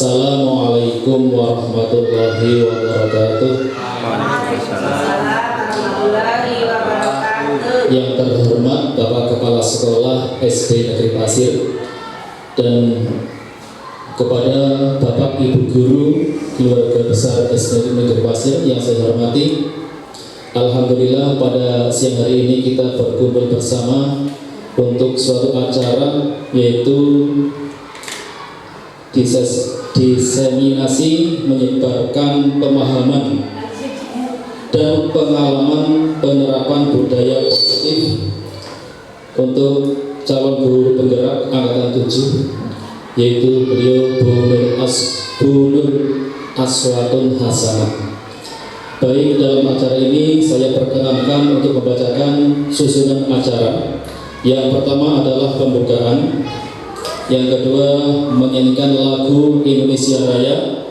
Assalamualaikum warahmatullahi wabarakatuh. Yang terhormat Bapak Kepala Sekolah SD Negeri Pasir dan kepada Bapak Ibu Guru Keluarga Besar SD Negeri Pasir yang saya hormati, alhamdulillah pada siang hari ini kita berkumpul bersama untuk suatu acara yaitu diseminasi menyebarkan pemahaman dan pengalaman penerapan budaya positif untuk calon guru penggerak angkatan 7, yaitu beliau Bu Nur Aswatun Hasanah. Baik, dalam acara ini saya perkenankan untuk membacakan susunan acara. Yang pertama adalah pembukaan, yang kedua menyanyikan lagu Indonesia Raya,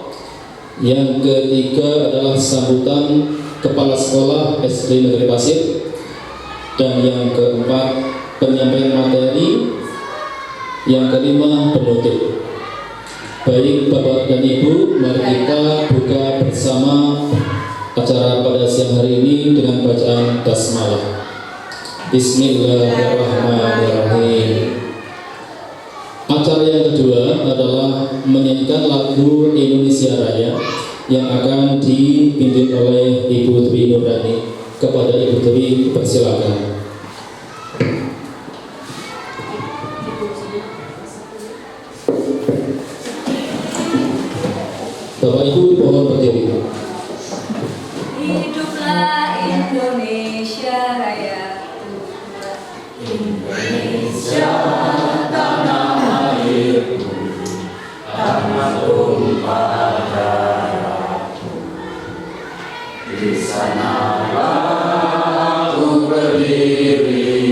yang ketiga adalah sambutan Kepala Sekolah SD Negeri Pasir, dan yang keempat penyampaian materi, yang kelima penutup. Baik Bapak dan Ibu, mari kita buka bersama acara pada siang hari ini dengan bacaan basmalah. Bismillahirrahmanirrahim. Acara yang kedua adalah menyanyikan lagu Indonesia Raya yang akan dipimpin oleh Ibu Dwi Nurani. Kepada Ibu Dwi, persilakan. Bapak Ibu mohon berdiri. Hiduplah Indonesia Raya. Indonesia tanah airku, tanah tumpah darahku. Di sanalah aku berdiri,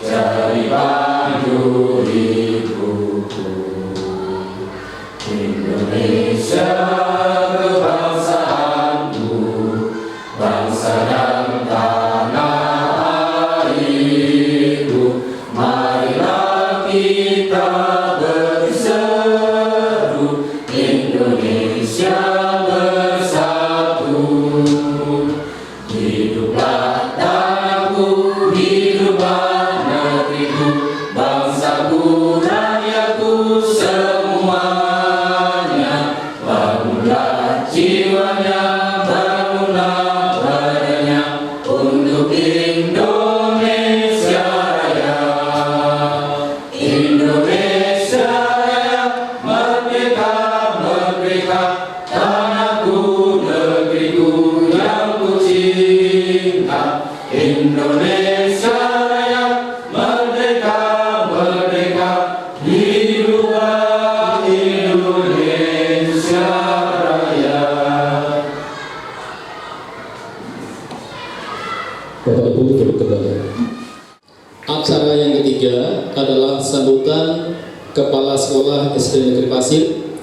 jadi pandu hidupku. Indonesia kebangsaanku, bangsa dan tanah airku. Marilah kita berseru, Indonesia bersatu. Hiduplah tanahku, hiduplah negeriku, bangsaku, rakyatku semuanya. Bangunlah jiwanya, bangunlah badannya untuk Indonesia Raya. Indonesia Raya, merdeka, merdeka, tanahku, negeriku yang ku cinta. Indonesia Raya, merdeka, merdeka, hiduplah Indonesia Raya. Bapak Ibu duduk kembali. Acara yang ketiga adalah sambutan Kepala Sekolah SD Negeri Pasir,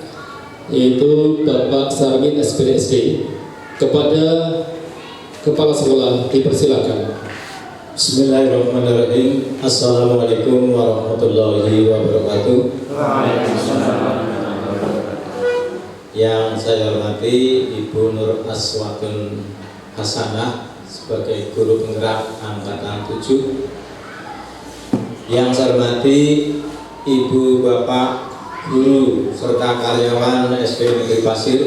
yaitu Bapak Sarmin SPDSD. Kepada Kepala Sekolah dipersilakan. Bismillahirrahmanirrahim. Assalamualaikum warahmatullahi wabarakatuh. Yang saya hormati Ibu Nur Aswatun Hasanah sebagai guru penggerak angkatan 7. Yang saya hormati Ibu Bapak guru serta karyawan SD Negeri Pasir.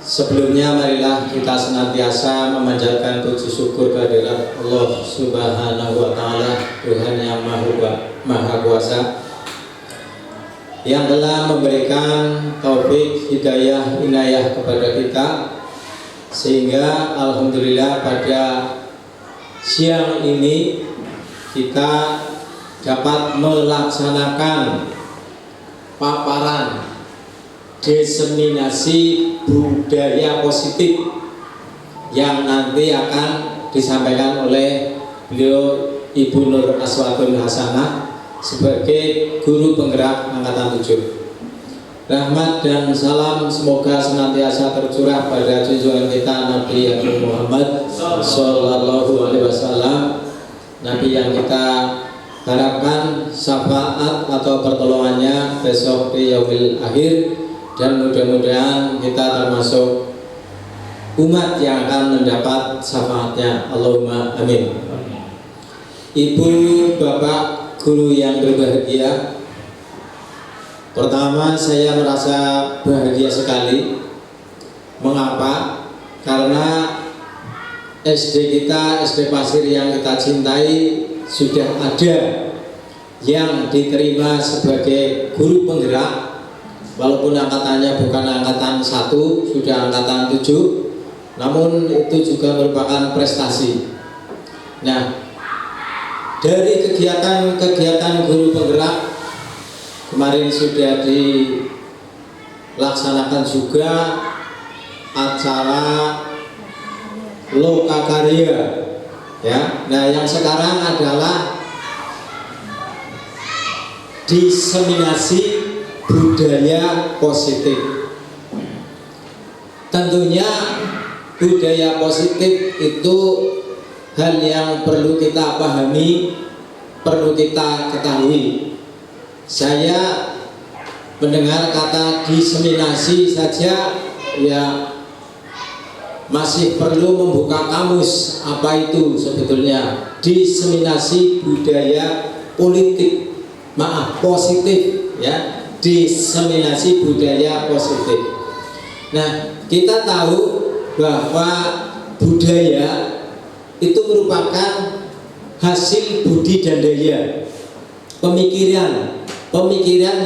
Sebelumnya marilah kita senantiasa memanjatkan puji syukur kehadirat Allah Subhanahu wa Ta'ala, Tuhan yang Maha Kuasa, yang telah memberikan taufik, hidayah, inayah kepada kita, sehingga alhamdulillah pada siang ini kita dapat melaksanakan paparan diseminasi budaya positif yang nanti akan disampaikan oleh beliau Ibu Nur Aswatun Hasanah sebagai guru penggerak angkatan 7. Rahmat dan salam semoga senantiasa tercurah pada junjungan kita Nabi Muhammad Sallallahu Alaihi Wasallam, Nabi yang kita harapkan syafaat atau pertolongannya besok di yaumil akhir, dan mudah-mudahan kita termasuk umat yang akan mendapat syafaatnya. Allahumma amin. Ibu, bapak, guru yang berbahagia, pertama saya merasa bahagia sekali. Mengapa? Karena SD kita, SD Pasir yang kita cintai, sudah ada yang diterima sebagai guru penggerak, walaupun angkatannya bukan angkatan 1, sudah angkatan 7, namun itu juga merupakan prestasi. Nah, dari kegiatan guru penggerak kemarin sudah dilaksanakan juga acara Lokakarya, ya. Nah, yang sekarang adalah diseminasi budaya positif. Tentunya budaya positif itu hal yang perlu kita pahami, perlu kita ketahui. Saya mendengar kata diseminasi saja, ya masih perlu membuka kamus apa itu sebetulnya diseminasi budaya positif, ya, diseminasi budaya positif. Nah, kita tahu bahwa budaya itu merupakan hasil budi dan daya, pemikiran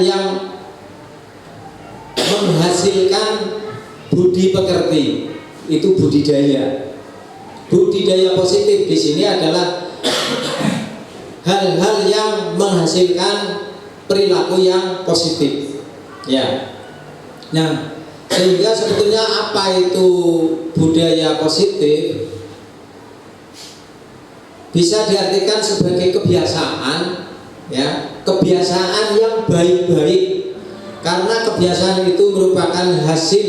yang menghasilkan budi pekerti, itu budidaya. Budidaya positif di sini adalah hal-hal yang menghasilkan perilaku yang positif, ya. Nah, sehingga sebetulnya apa itu budaya positif bisa diartikan sebagai kebiasaan, ya, kebiasaan yang baik-baik, karena kebiasaan itu merupakan hasil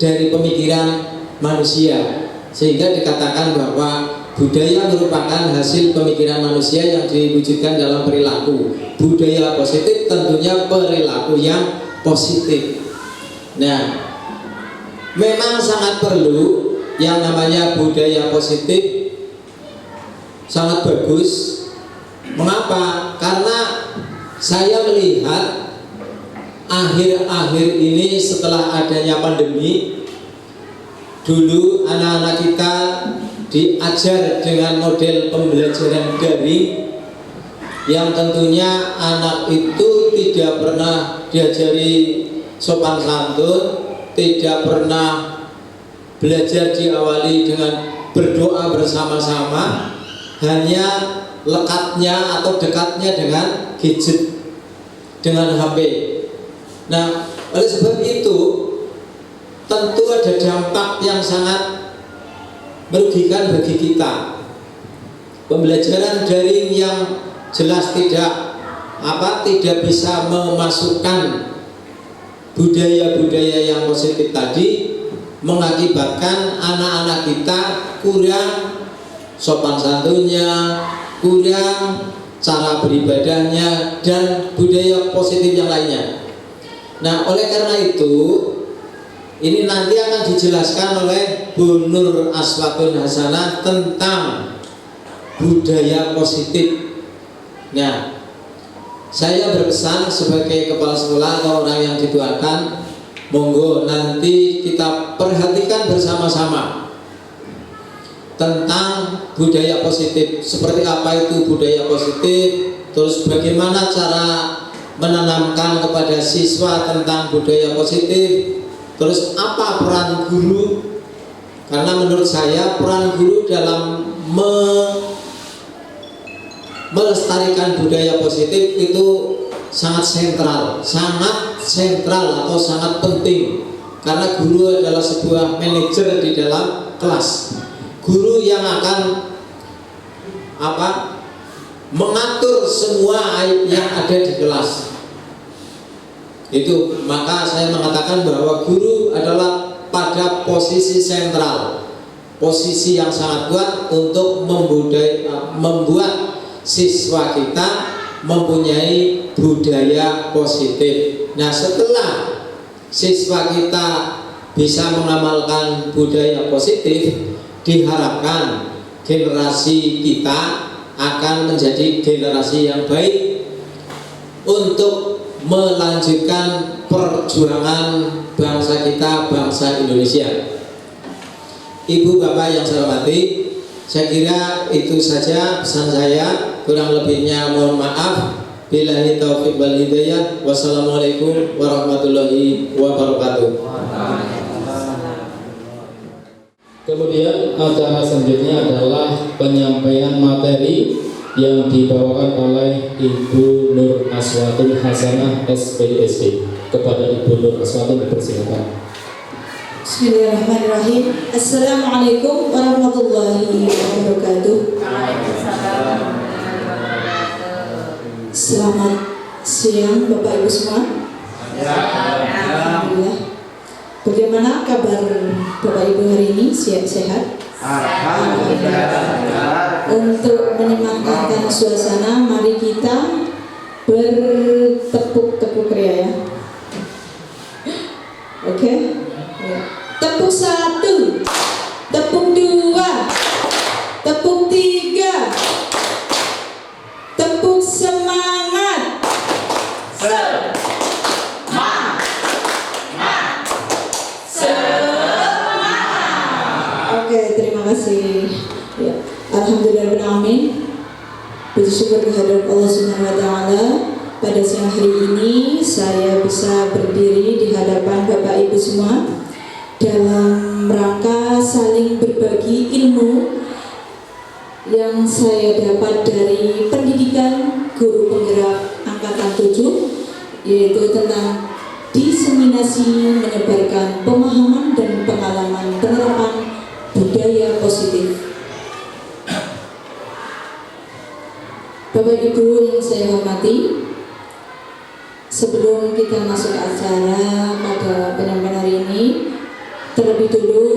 dari pemikiran manusia, sehingga dikatakan bahwa budaya merupakan hasil pemikiran manusia yang diwujudkan dalam perilaku. Budaya positif tentunya perilaku yang positif. Nah, memang sangat perlu yang namanya budaya positif, sangat bagus. Mengapa? Karena saya melihat akhir-akhir ini setelah adanya pandemi, dulu anak-anak kita diajar dengan model pembelajaran daring, yang tentunya anak itu tidak pernah diajari sopan santun, tidak pernah belajar diawali dengan berdoa bersama-sama, hanya lekatnya atau dekatnya dengan gadget, dengan HP. Nah, oleh sebab itu tentu ada dampak yang sangat merugikan bagi kita. Pembelajaran daring yang jelas tidak bisa memasukkan budaya-budaya yang positif tadi, mengakibatkan anak-anak kita kurang sopan santunnya, kurang cara beribadahnya, dan budaya positif yang lainnya. Nah, oleh karena itu, ini nanti akan dijelaskan oleh Bu Nur Aswatun Hasanah tentang budaya positif. Nah, saya berpesan sebagai kepala sekolah atau orang yang dituakan, monggo nanti kita perhatikan bersama-sama tentang budaya positif. Seperti apa itu budaya positif, terus bagaimana cara menanamkan kepada siswa tentang budaya positif, terus apa peran guru. Karena menurut saya peran guru dalam melestarikan budaya positif itu sangat sentral atau sangat penting. Karena guru adalah sebuah manajer di dalam kelas. Guru yang akan mengatur semua yang ada di kelas. Itu maka saya mengatakan bahwa guru adalah pada posisi sentral, posisi yang sangat kuat untuk membuat siswa kita mempunyai budaya positif. Nah, setelah siswa kita bisa mengamalkan budaya positif, diharapkan generasi kita akan menjadi generasi yang baik untuk melanjutkan perjuangan bangsa kita, bangsa Indonesia. Ibu bapak yang saya hormati, saya kira itu saja pesan saya. Kurang lebihnya mohon maaf. Billahi taufiq wal hidayah. Wassalamualaikum warahmatullahi wabarakatuh. Kemudian acara selanjutnya adalah penyampaian materi yang dibawakan oleh Ibu Nur Aswatul Hasanah SPSD. Kepada Ibu Nur Aswatul dipersilakan. Bismillahirrahmanirrahim. Assalamualaikum warahmatullahi wabarakatuh. Selamat siang Bapak Ibu semua. Alhamdulillah. Bagaimana kabar Bapak Ibu hari ini? Sehat? Alhamdulillah. Untuk menyemangatkan suasana, mari kita bertepuk-tepuk ria ya. Oke? Ya. Tepuk 1, tepuk 2, tepuk 3, tepuk semangat. Oke, terima kasih. Ya. Alhamdulillahirrahmanirrahim. Puji syukur kehadirat Allah Subhanahu wa taala. Pada siang hari ini saya bisa berdiri di hadapan Bapak Ibu semua dalam rangka saling berbagi ilmu yang saya dapat dari pendidikan guru penggerak angkatan 7, yaitu tentang diseminasi menyebarkan pemahaman dan pengalaman penerapan budaya positif. Bapak Ibu yang saya hormati, sebelum kita masuk acara pada penyampaian hari ini, terlebih dulu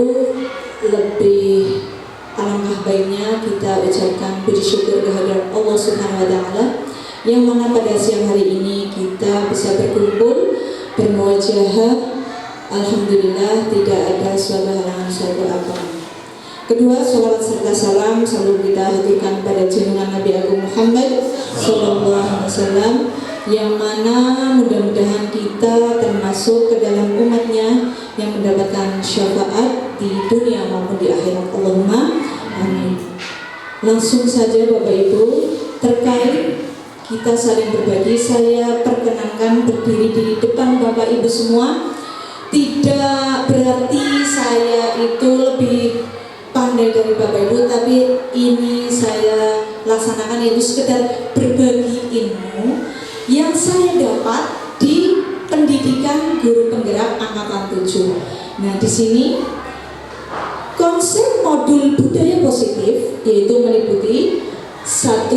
lebih alangkah baiknya kita ucapkan puji syukur kehadirat Allah Subhanahu wa taala yang mana pada siang hari ini kita bisa berkumpul bermuajahah. Alhamdulillah tidak ada suatu halangan suatu apa. Kedua, salawat serta salam selalu kita haturkan pada junjungan Nabi Agung Muhammad SAW, yang mana mudah-mudahan kita termasuk ke dalam umatnya yang mendapatkan syafaat di dunia maupun di akhirat. Allahumma amin. Langsung saja Bapak Ibu, terkait kita saling berbagi, saya perkenankan berdiri di depan Bapak Ibu semua. Tidak berarti saya itu lebih pandai dari Bapak Ibu, tapi ini saya laksanakan yaitu sekedar berbagi ilmu yang saya dapat di pendidikan guru penggerak angkatan 7. Nah, di sini konsep modul budaya positif yaitu meliputi 1.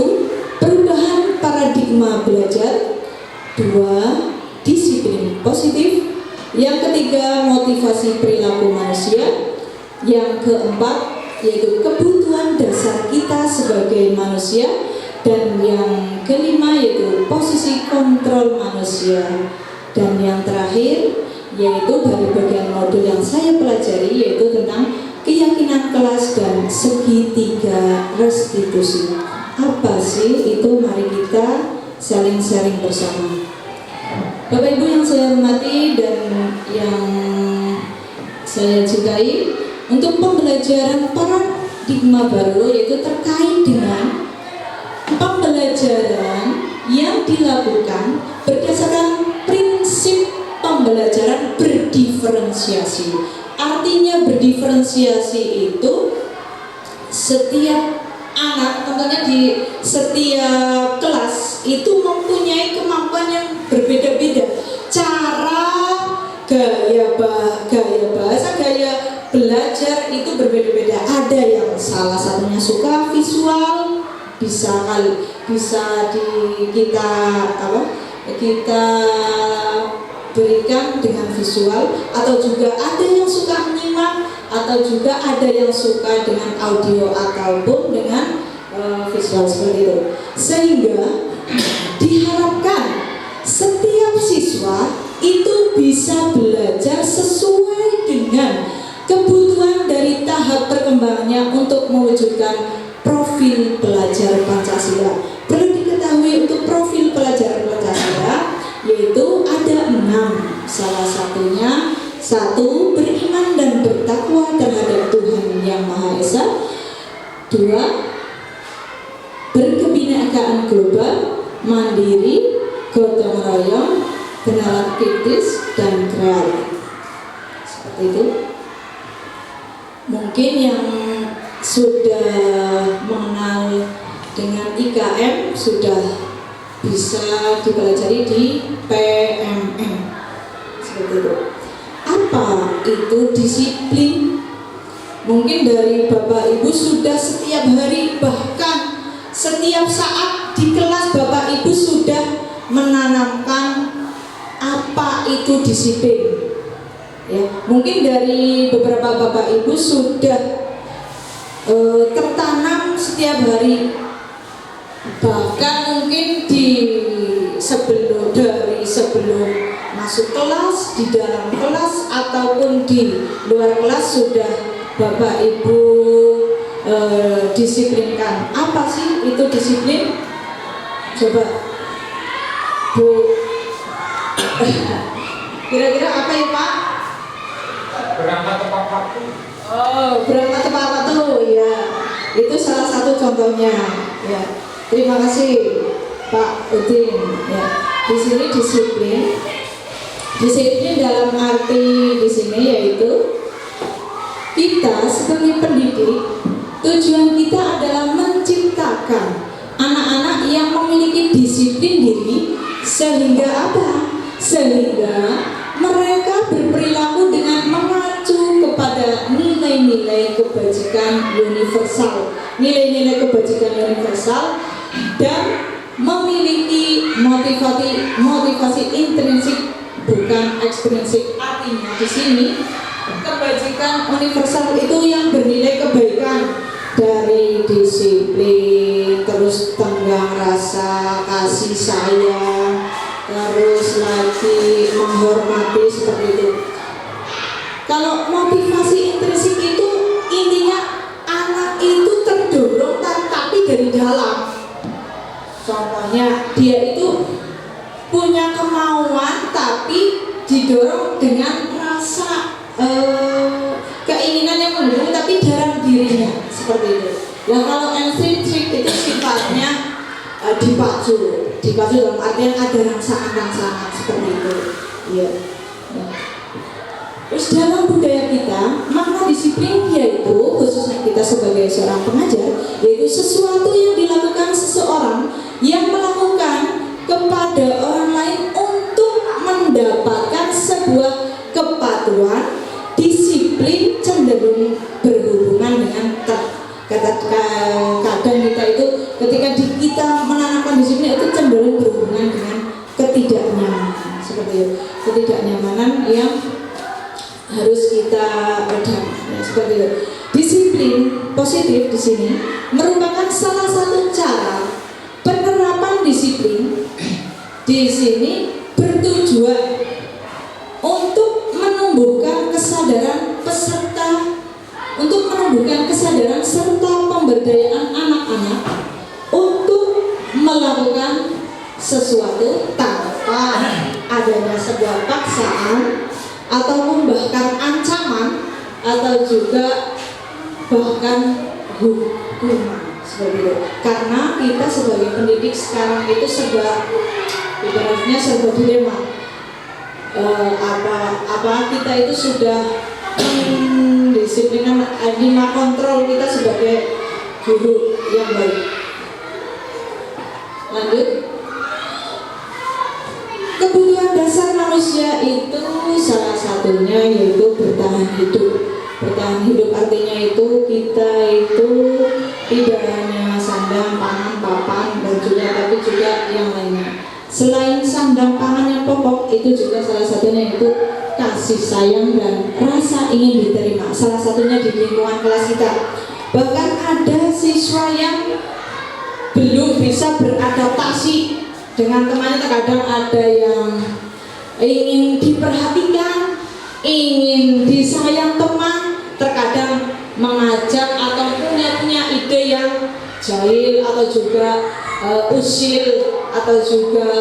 Perubahan paradigma belajar, 2. Disiplin positif, yang ketiga motivasi perilaku manusia, yang keempat yaitu kebutuhan dasar kita sebagai manusia, dan yang kelima yaitu posisi kontrol manusia, dan yang terakhir yaitu dari bagian modul yang saya pelajari yaitu tentang keyakinan kelas dan segitiga restitusi. Apa sih itu? Mari kita saling sharing bersama. Bapak Ibu yang saya hormati dan yang saya cintai, untuk pembelajaran paradigma baru yaitu terkait dengan pembelajaran yang dilakukan berdasarkan prinsip pembelajaran berdiferensiasi. Artinya berdiferensiasi itu setiap anak, tentunya di setiap kelas itu mempunyai kemampuan yang berbeda-beda. Cara, gaya bahasa, gaya belajar itu berbeda-beda. Ada yang salah satunya suka visual, bisa kita berikan dengan visual, atau juga ada yang suka menyimak, atau juga ada yang suka dengan audio ataupun dengan visual seperti itu. Sehingga diharapkan setiap siswa itu bisa belajar sesuai dengan kebutuhan dari tahap perkembangannya untuk mewujudkan profil pelajar Pancasila. Perlu diketahui untuk profil pelajar Pancasila yaitu ada 6. Salah satunya 1. Beriman dan bertakwa terhadap Tuhan Yang Maha Esa. 2. Berkebinekaan global, mandiri, gotong royong, kenalan kritis dan kreatif. Seperti itu. Mungkin yang sudah mengenal dengan IKM sudah bisa dipelajari di PMM. Seperti itu. Apa itu disiplin? Mungkin dari Bapak Ibu sudah setiap hari, bahkan setiap saat di kelas Bapak Ibu sudah menanamkan apa itu disiplin. Ya, mungkin dari beberapa Bapak Ibu sudah tertanam setiap hari, bahkan mungkin sebelum masuk kelas, di dalam kelas ataupun di luar kelas sudah Bapak Ibu disiplinkan. Apa sih itu disiplin? Coba Bu, kira-kira apa ya Pak? Berangkat tepat waktu. Oh, berangkat tepat waktu, ya. Itu salah satu contohnya. Ya, terima kasih Pak Udin. Ya, di sini disiplin dalam arti di sini yaitu kita sebagai pendidik, tujuan kita adalah menciptakan anak-anak yang memiliki disiplin diri sehingga apa? Sehingga mereka berperilaku dengan mengacu kepada nilai-nilai kebajikan universal, dan memiliki motivasi intrinsik bukan ekstrinsik. Artinya di sini kebajikan universal itu yang bernilai kebaikan, dari disiplin, terus tenggang rasa, kasih sayang, terus lagi menghormati, seperti itu. Kalau motivasi intrinsik itu intinya anak itu terdorong tapi dari dalam. Contohnya dia itu punya kemauan tapi didorong dengan rasa keinginan yang mendorong tapi dalam dirinya, seperti itu. Nah, kalau intrinsik itu sifatnya dipacu dalam artian ada rangsangan seperti itu. Iya. Ya. Terus dalam budaya kita, makna disiplin yaitu khususnya kita sebagai seorang pengajar, yaitu sesuatu yang dilakukan seseorang yang melakukan kepada orang lain untuk mendapatkan sebuah kepatuhan. Disiplin cenderung berhubungan dengan kadang kita itu ketika kita menanamkan disiplin itu cenderung berhubungan dengan ketidaknyamanan, seperti itu. Ketidaknyamanan yang harus kita redam, ya, seperti itu. Disiplin positif di sini merupakan salah satu cara penerapan disiplin di sini bertujuan untuk menumbuhkan kesadaran serta pemberdayaan anak-anak untuk melakukan sesuatu tanpa adanya sebuah paksaan ataupun bahkan ancaman atau juga bahkan hukuman, seperti itu. Karena kita sebagai pendidik sekarang itu ibaratnya serba dilema. Apa kita itu sudah mendisiplinkan kontrol kita sebagai guru yang baik. Lanjut. Kebutuhan dasar manusia itu salah satunya yaitu bertahan hidup. Bertahan hidup artinya itu kita itu tidak hanya sandang, pangan, papan, dan juga tapi juga yang lainnya. Selain sandang pangan yang pokok, itu juga salah satunya itu kasih sayang dan rasa ingin diterima. Salah satunya di lingkungan kelas kita. Bahkan ada siswa yang belum bisa beradaptasi dengan temannya terkadang ada yang ingin diperhatikan, ingin disayang teman, terkadang mengajak atau punya ide yang jahil atau juga usil atau juga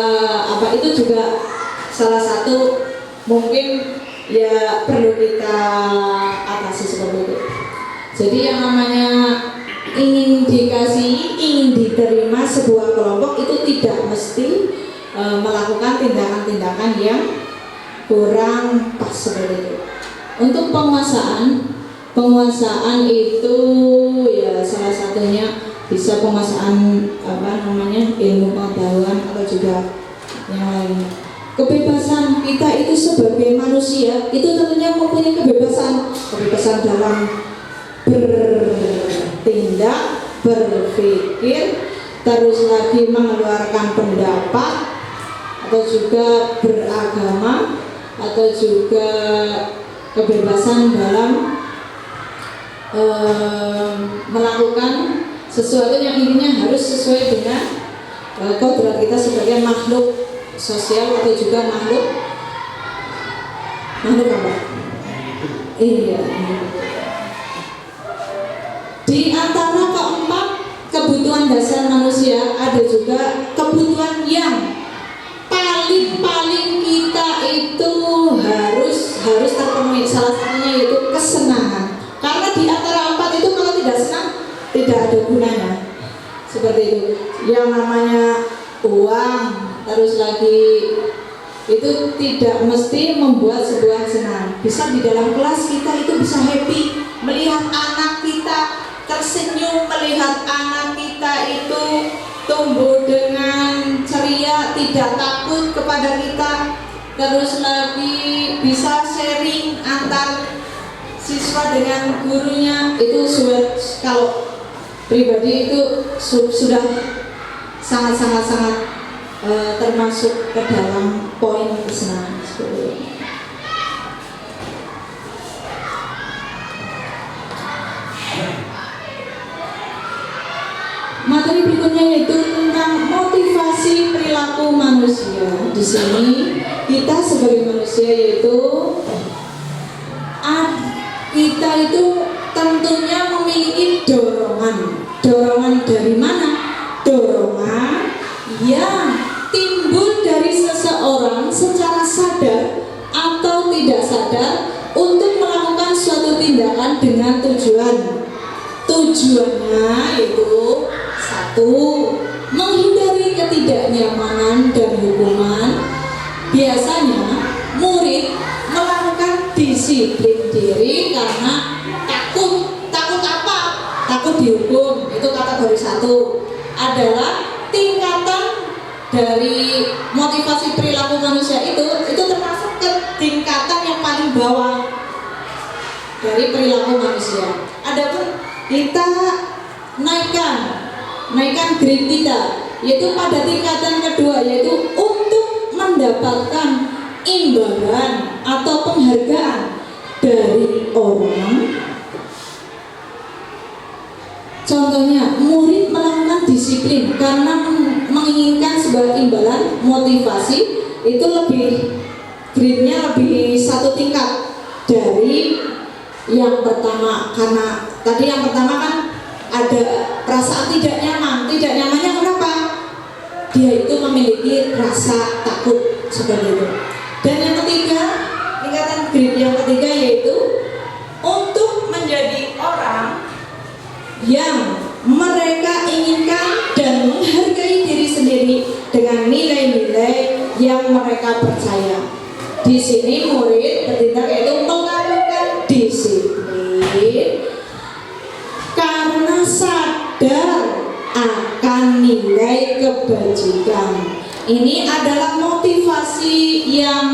itu juga salah satu mungkin ya perlu kita atasi seperti itu. Jadi yang namanya ingin dikasihi, ingin diterima sebuah kelompok itu tidak mesti melakukan tindakan-tindakan yang kurang pas seperti itu. Untuk penguasaan itu ya salah satunya bisa penguasaan ilmu pengetahuan atau juga yang lain. Kebebasan kita itu sebagai manusia itu tentunya mempunyai kebebasan dalam bertindak, berpikir, terus lagi mengeluarkan pendapat atau juga beragama atau juga kebebasan dalam melakukan sesuatu yang intinya harus sesuai dengan kodrat kita sebagai makhluk sosial atau juga makhluk apa? Iya. Di antara keempat kebutuhan dasar manusia ada juga kebutuhan yang paling kita itu harus terpenuhi. Salah satunya yaitu kesenangan. Karena di antara empat itu kalau tidak senang tidak ada gunanya. Seperti itu. Yang namanya uang, terus lagi itu tidak mesti membuat sebuah senang. Bisa di dalam kelas kita itu bisa happy melihat anak kita tersenyum, melihat anak kita itu tumbuh dengan ceria, tidak takut kepada kita. Terus lagi bisa sharing antar siswa dengan gurunya, itu kalau pribadi itu sudah sangat termasuk ke dalam poin kesenangan seperti itu. Materi berikutnya yaitu tentang motivasi perilaku manusia. Di sini kita sebagai manusia yaitu kita itu tentunya memiliki dorongan. Dorongan dari mana? Dorongan yang timbul dari seseorang secara sadar atau tidak sadar untuk melakukan suatu tindakan dengan tujuan. Tujuannya yaitu satu, menghindari ketidaknyamanan dan hukuman. Biasanya murid melakukan disiplin diri karena takut apa? Takut dihukum. Itu kategori satu. Adalah tingkatan dari motivasi perilaku manusia itu termasuk ke tingkatan yang paling bawah dari perilaku manusia. Adapun kita naikkan grade kita, yaitu pada tingkatan kedua, yaitu untuk mendapatkan imbalan atau penghargaan dari orang. Contohnya, murid melakukan disiplin karena menginginkan sebuah imbalan, motivasi itu lebih grade-nya lebih satu tingkat dari yang pertama. Karena tadi yang pertama kan ada perasaan tidak nyaman. Tidak nyamannya kenapa? Dia itu memiliki rasa takut seperti itu. Dan yang ketiga, tingkatan grade yang ketiga yaitu untuk menjadi orang yang mereka inginkan dan menghargai diri sendiri dengan nilai-nilai yang mereka percaya. Di sini murid bertindak yaitu melakukan disiplin karena sadar akan nilai kebajikan. Ini adalah motivasi yang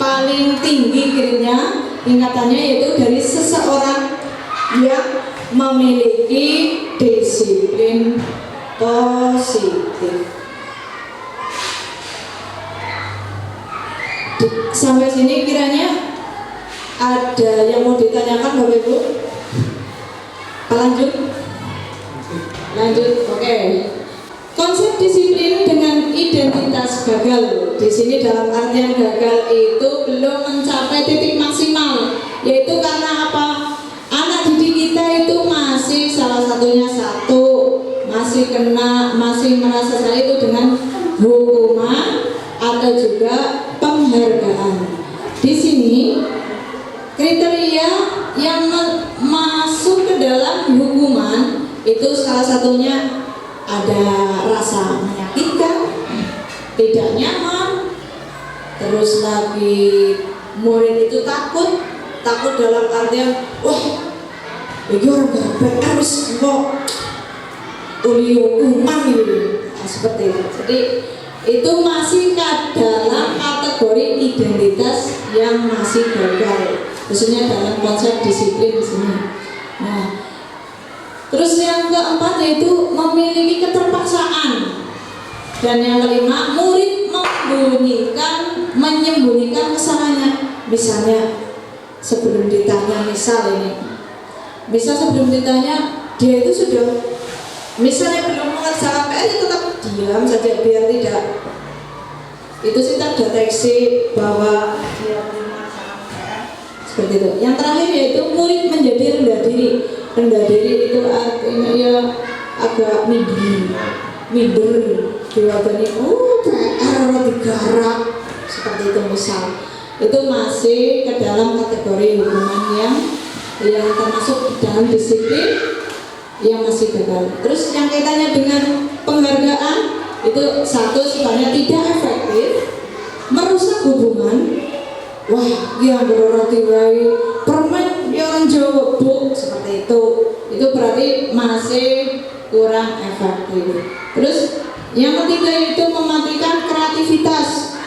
paling tinggi grade-nya, tingkatannya yaitu dari seseorang yang memiliki disiplin positif. Sampai sini kiranya ada yang mau ditanyakan Bapak Ibu? Lanjut, oke. Konsep disiplin dengan identitas gagal. Di sini dalam artian gagal itu belum mencapai titik maksimal, yaitu karena apa? Anak didik kita itu masih salah satunya masih merasa saya itu dengan hukuman atau juga penghargaan. Di sini kriteria yang masuk ke dalam hukuman itu salah satunya ada rasa menyakitkan, tidak nyaman, terus lagi murid itu takut dalam artian wah ini orang gak harus kok uli hukuman gitu. Nah, seperti itu. Jadi itu masih dalam kategori identitas yang masih gagal, khususnya dalam konsep disiplin di sini. Nah, terus yang keempat yaitu memiliki keterpaksaan, dan yang kelima murid menyembunyikan kesalahannya. Misalnya sebelum ditanya, misal sebelum ditanya dia itu sudah misalnya belum mengerjakan PR itu tetap diam saja biar tidak itu kita deteksi bahwa dia belum mengerjakan PR seperti itu. Yang terakhir yaitu murid menjadi rendah diri. Rendah diri itu artinya ya agak minder diwabani PR digarap seperti itu misal. Itu masih ke dalam kategori hukuman yang termasuk dalam disiplin yang masih gagal. Terus yang kaitannya dengan penghargaan itu satu sebenarnya tidak efektif, merusak hubungan. Wah, yang berarti permen yang Jawa Bu seperti itu berarti masih kurang efektif. Terus yang ketiga itu mematikan kreativitas.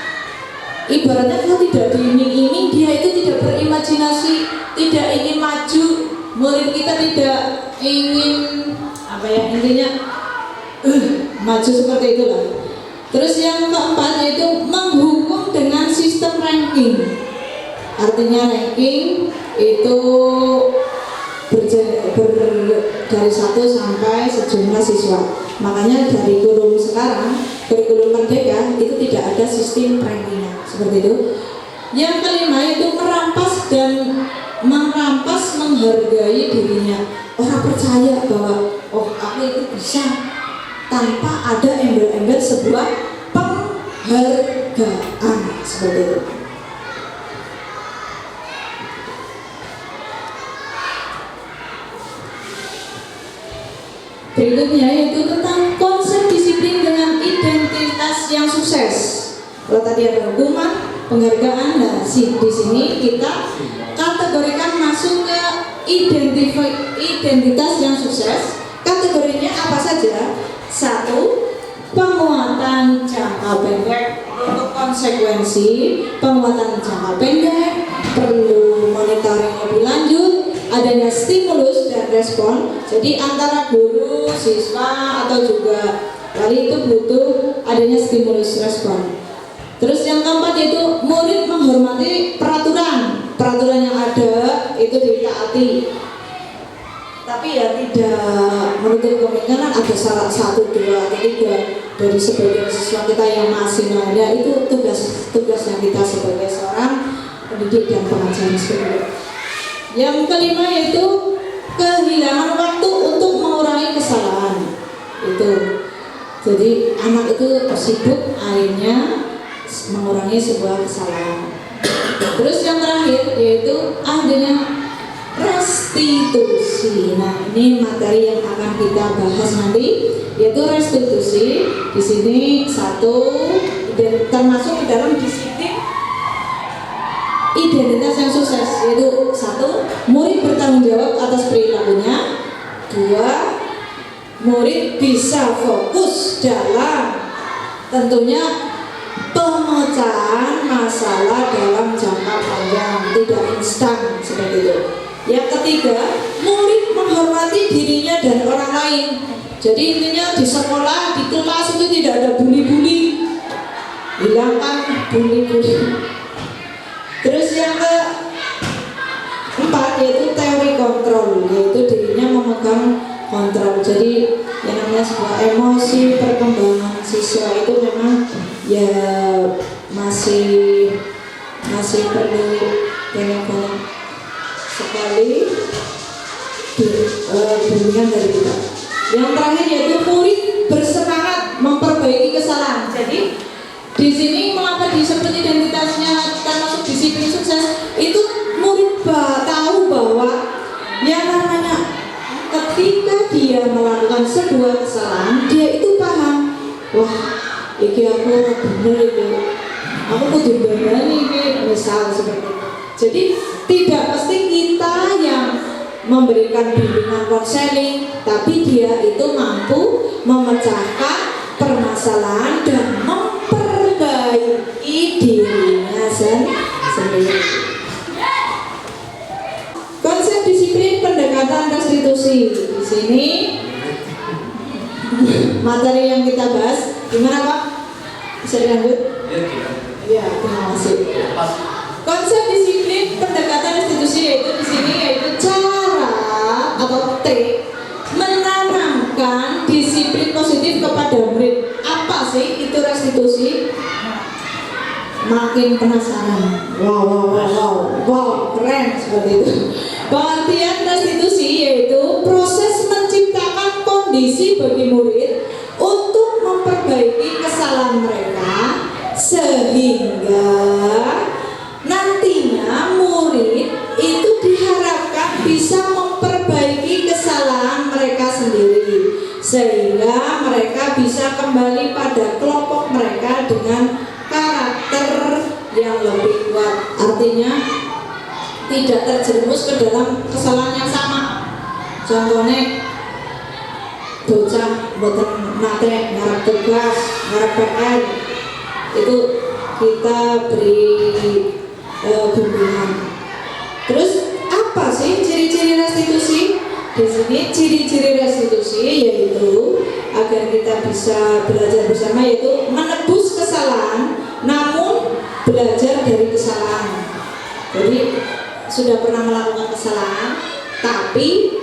Ibaratnya kalau tidak diiming-iming dia itu tidak berimajinasi, tidak ingin maju. Murid kita tidak ingin intinya maju seperti itulah. Terus yang keempat yaitu menghukum dengan sistem ranking. Artinya ranking itu dari 1 sampai sejumlah siswa. Makanya dari kurikulum sekarang, kurikulum Merdeka itu tidak ada sistem rankingnya seperti itu. Yang kelima itu merampas menghargai dirinya. Orang percaya bahwa aku itu bisa tanpa ada embel-embel sebuah penghargaan seperti itu. Berikutnya yaitu tentang konsep disiplin dengan identitas yang sukses. Kalau tadi ada hukuman, penghargaan, nah di sini kita kategorikan masuk ke identitas yang sukses. Kategorinya apa saja? 1. Penguatan jangka pendek. Untuk konsekuensi penguatan jangka pendek perlu monitoring lebih lanjut, adanya stimulus dan respon. Jadi antara guru, siswa atau juga wali itu butuh adanya stimulus respon. Terus yang keempat yaitu murid menghormati peraturan yang ada itu ditaati. Tapi ya tidak menutup kemungkinan ada salah 1, 2, atau 3 dari sebagian siswa kita yang masih ada. Itu tugasnya kita sebagai seorang pendidik dan pengajar seperti. Yang kelima yaitu kehilangan waktu untuk mengurangi kesalahan. Itu jadi anak itu sibuk akhirnya mengurangi sebuah kesalahan. Terus yang terakhir yaitu adanya restitusi. Nah, ini materi yang akan kita bahas nanti yaitu restitusi. Di sini 1 dan termasuk di dalam disiplin identitas yang sukses yaitu 1. Murid bertanggung jawab atas perilakunya. 2. Murid bisa fokus dalam tentunya pemecahan masalah dalam jangka panjang, tidak instan seperti itu. Yang ketiga, murid menghormati dirinya dan orang lain. Jadi intinya di sekolah, di kelas itu tidak ada bully-bully. Hilangkan bully-bully. Terus yang keempat yaitu teori kontrol, yaitu dirinya memegang kontrol. Jadi yang namanya sebuah emosi perkembangan siswa itu memang ya masih perlu banyak sekali bimbingan dari kita. Yang terakhir yaitu murid bersemangat memperbaiki kesalahan. Jadi di sini mengapa disebut identitasnya termasuk disiplin sukses, itu murid tahu bahwa yang namanya ketika dia melakukan sebuah kesalahan, dia itu paham, wah iki aku bener itu, aku kudu berbani ini, misal seperti itu. Jadi tidak pasti kita yang memberikan bimbingan konseling, tapi dia itu mampu memecahkan permasalahan dan memperbaiki dirinya sendiri. Konsep disiplin pendekatan restitusi. Di sini materi yang kita bahas, gimana Pak? Bisa dilanjut? Iya, terima kasih. Konsep disiplin pendekatan restitusi yaitu di sini yaitu cara atau trik menanamkan disiplin positif kepada murid. Apa sih itu restitusi? Makin penasaran. Wow, keren seperti itu. Pengertian restitusi yaitu proses menciptakan kondisi bagi murid untuk memperbaiki kesalahan mereka sehingga nantinya murid itu diharapkan bisa memperbaiki kesalahan mereka sendiri sehingga mereka bisa kembali pada kelompok mereka dengan karakter yang lebih kuat. Artinya tidak terjerumus ke dalam kesalahan yang sama. Contohnya bocah boten nate ngarep tugas, ngarep PR, itu kita beri bimbingan. Terus apa sih ciri-ciri restitusi? Di sini ciri-ciri restitusi yaitu agar kita bisa belajar bersama, yaitu menebus kesalahan namun belajar dari kesalahan. Jadi sudah pernah melakukan kesalahan, tapi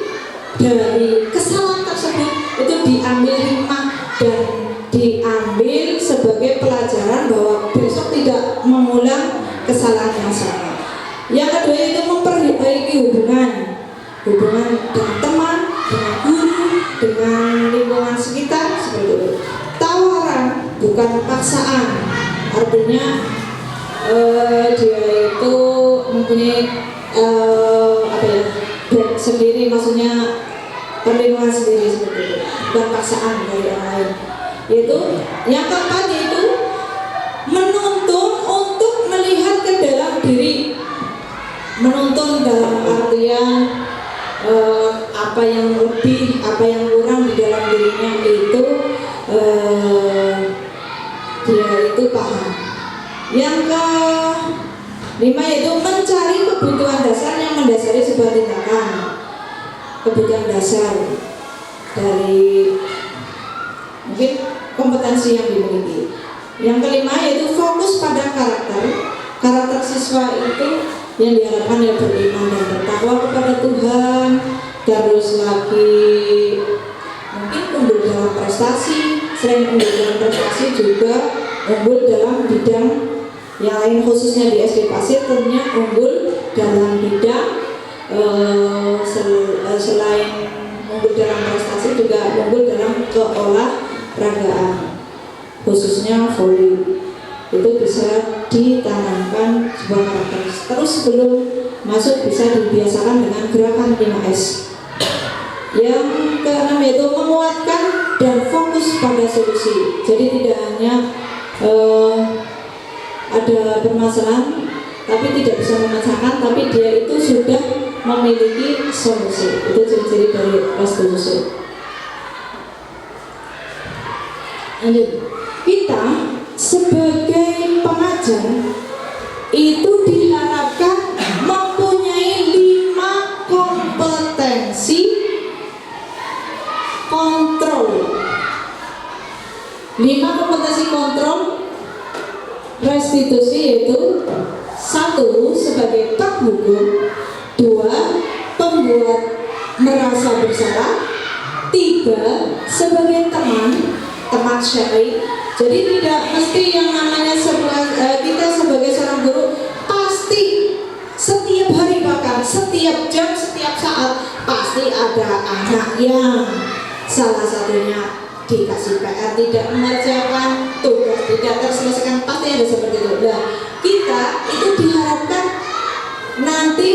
dari kesalahan tersebut itu diambil hikmah dan diambil sebagai pelajaran bahwa besok tidak mengulang kesalahan yang sama. Yang kedua itu memperbaiki hubungan dengan teman, dengan guru, dengan lingkungan sekitar seperti itu. Tawaran bukan paksaan, artinya dia itu mempunyai brand sendiri, maksudnya perlindungan sendiri seperti itu, bukan paksaan dari orang lain. Yaitu yang keempat yaitu menuntun untuk melihat ke dalam diri. Menuntun dalam artian apa yang lebih, apa yang kurang di dalam dirinya itu dia itu paham. Yang kelima yaitu mencari kebutuhan dasar yang mendasari sebuah tindakan. Kebutuhan dasar dari mungkin kompetensi yang dimiliki. Yang kelima yaitu fokus pada karakter siswa itu yang diharapkan ya beriman dan bertakwa kepada Tuhan, terus lagi mungkin unggul dalam prestasi, selain unggul dalam prestasi juga unggul dalam bidang yang lain, khususnya di SD Pasir tentunya unggul dalam bidang selain unggul dalam prestasi juga unggul dalam keolahragaan, khususnya voli. Itu bisa ditanamkan sebuah karakter. Terus sebelum masuk bisa dibiasakan dengan gerakan 5S. Yang keenam yaitu menguatkan dan fokus pada solusi. Jadi tidak hanya ada permasalahan tapi tidak bisa memecahkan, tapi dia itu sudah memiliki solusi. Itu ciri-ciri dari restitusi. Lanjut. Kita sebagai pengajar itu diharapkan mempunyai 5 kompetensi kontrol. 5 kompetensi kontrol restitusi yaitu 1. Sebagai penghukum, 2. Pembuat merasa bersalah, tiga sebagai teman syar'i. Jadi tidak mesti yang namanya kita sebagai seorang guru pasti setiap hari, bahkan setiap jam, setiap saat pasti ada anak yang salah satunya dikasih PR, tidak mengerjakan tugas, tidak terselesaikan, pasti ada seperti itu. Nah, kita itu diharapkan nanti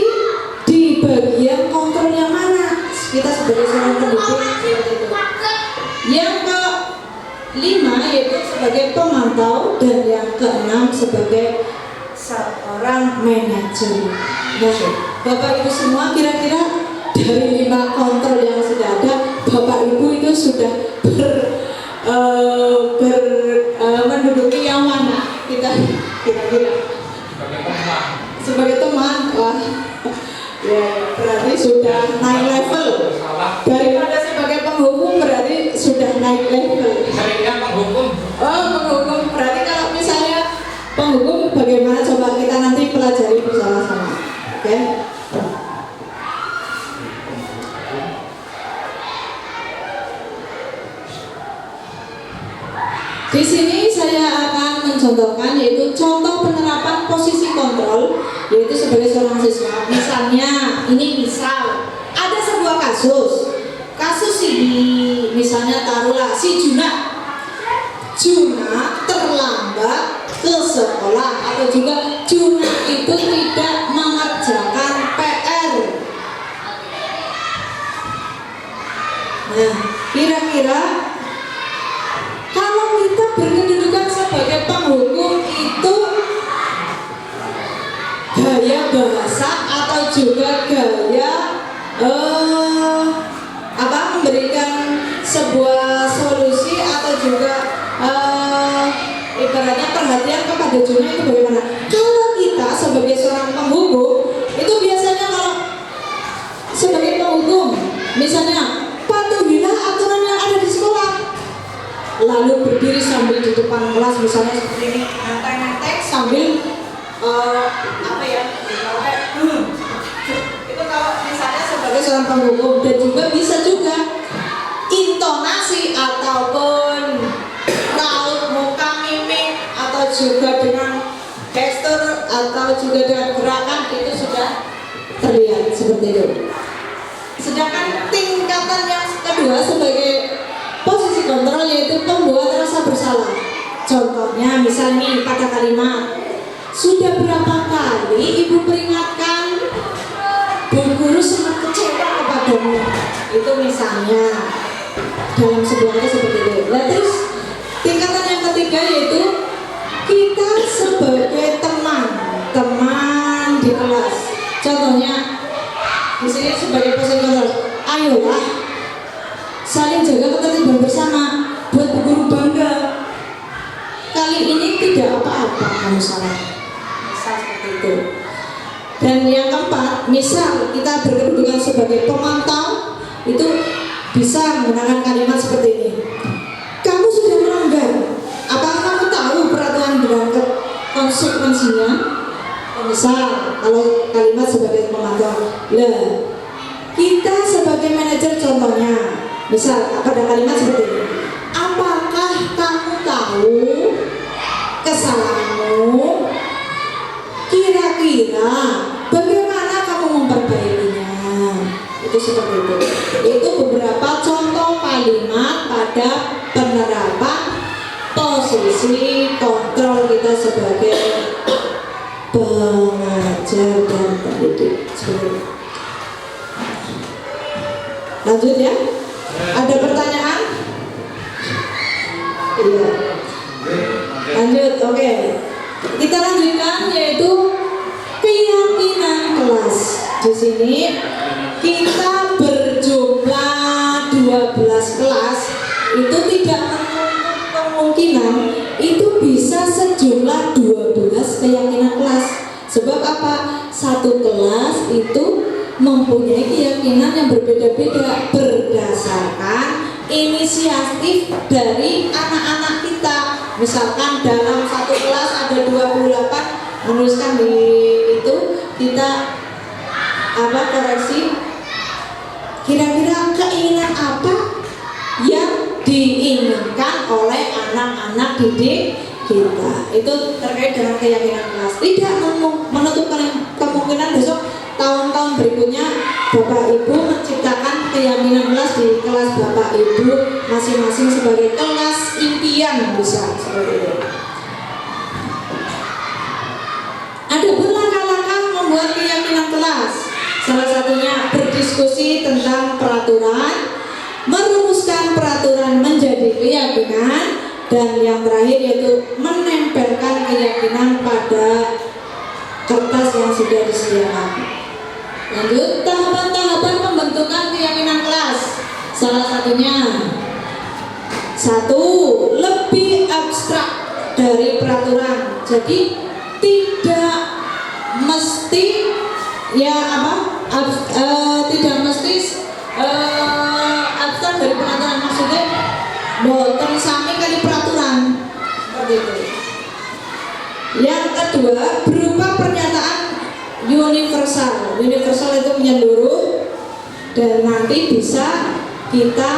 di bagian kontrol yang mana kita sebagai seorang pendidik seperti itu. Yang kelima yaitu sebagai pemantau, dan yang keenam sebagai seorang manajer. Nah, Bapak Ibu semua, kira-kira dari 5 kontrol yang sudah ada, Bapak Ibu itu sudah menduduki yang mana? Kita kira-kira sebagai teman, wah, ya berarti sudah naik level. Daripada sebagai penghukum berarti sudah naik level. Penghukum. Oh, penghukum berarti kalau misalnya penghukum bagaimana, coba kita nanti pelajari bersama-sama. Oke? Di sini saya akan mencontohkan yaitu contoh penerapan posisi kontrol, yaitu sebagai seorang siswa. Misalnya, ini misal ada sebuah kasus ini, misalnya taruhlah si Juna terlambat ke sekolah, atau juga Juna itu tidak mengerjakan PR. Nah, kira-kira kalau kita berkedudukan sebagai penghukum itu gaya bahasa atau juga gaya memberikan sebuah solusi atau juga ibaratnya perhatian kepada Juna itu bagaimana? Kalau kita sebagai seorang penghukum itu biasanya kalau sebagai penghukum misalnya patuhilah aturan yang ada di sekolah, lalu berdiri sambil di depan kelas misalnya seperti ini, nanteng sambil itu kalau misalnya sebagai seorang penghukum. Dan juga bisa juga intonasi ataupun raut muka, mimik, atau juga dengan gestur atau juga dengan gerakan itu sudah terlihat seperti itu. Sedangkan tingkatan yang kedua sebagai posisi kontrol yaitu pembuat rasa bersalah. Contohnya misalnya pada kalimat, sudah berapa kali ibu peringatkan Bu Guru sangat kecewa kepadamu. Itu misalnya dalam sebuah kata seperti itu. Nah, terus tingkatan yang ketiga yaitu kita sebagai teman di kelas. Contohnya di sini sebagai posisi kontrol, ayolah saling jaga ketertiban bersama buat Bu Guru bangga. Kali ini tidak apa-apa kamu salah. Misal seperti itu. Dan yang keempat, misal kita berkedudukan sebagai pemantau, itu bisa menggunakan kalimat seperti ini. Kamu sudah melanggar. Apakah kamu tahu peraturan dengan konsekuensinya? Misal kalau kalimat sebagai pemantau, lah kita sebagai manajer contohnya, misal pada kalimat seperti ini. Apakah kamu tahu kesalahanmu? Kira-kira bagaimana kamu memperbaikinya? Itu seperti itu. Itu beberapa contoh kalimat pada penerapan posisi kontrol kita sebagai pengajar dan pendidik. Seperti itu. Lanjut ya. Ada pertanyaan? Iya. Lanjut, oke. Kita lanjutkan yaitu keyakinan kelas. Di sini kita berjumlah 12 kelas, itu tidak menutup kemungkinan itu bisa sejumlah 12 keyakinan kelas. Sebab apa? Satu kelas itu mempunyai keyakinan yang berbeda-beda berdasarkan inisiatif dari anak-anak kita. Misalkan dalam satu kelas ada 28, menuliskan di itu kita koreksi kira-kira keinginan apa yang diinginkan oleh anak-anak didik kita. Itu terkait dengan keyakinan kelas. Tidak menutup kemungkinan besok tahun-tahun berikutnya Bapak Ibu menciptakan keyakinan kelas di kelas Bapak Ibu masing-masing sebagai kelas impian, bisa seperti itu. Ada pun langkah-langkah membuat keyakinan kelas. Salah satunya berdiskusi tentang peraturan, merumuskan peraturan menjadi keyakinan, dan yang terakhir yaitu menempelkan keyakinan pada kertas yang sudah disediakan. Lanjut, tahapan-tahapan pembentukan keyakinan kelas. Salah satunya, 1. Lebih abstrak dari peraturan. Jadi tidak mesti tidak mesti abstrak dari peraturan, maksudnya boten sami kali peraturan seperti itu. Yang kedua, berupa pernyataan universal. Universal itu menyeluruh dan nanti bisa kita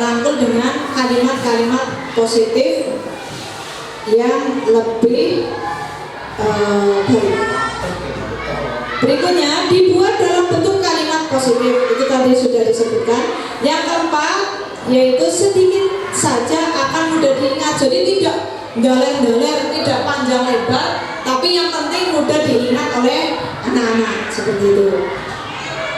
rangkul dengan kalimat-kalimat positif yang lebih baik. Berikutnya, dibuat dalam bentuk kalimat positif. Itu tadi sudah disebutkan. Yang keempat, yaitu sedikit saja akan mudah diingat. Jadi tidak galer-galer, tidak panjang lebar, tapi yang penting mudah diingat oleh anak-anak, seperti itu.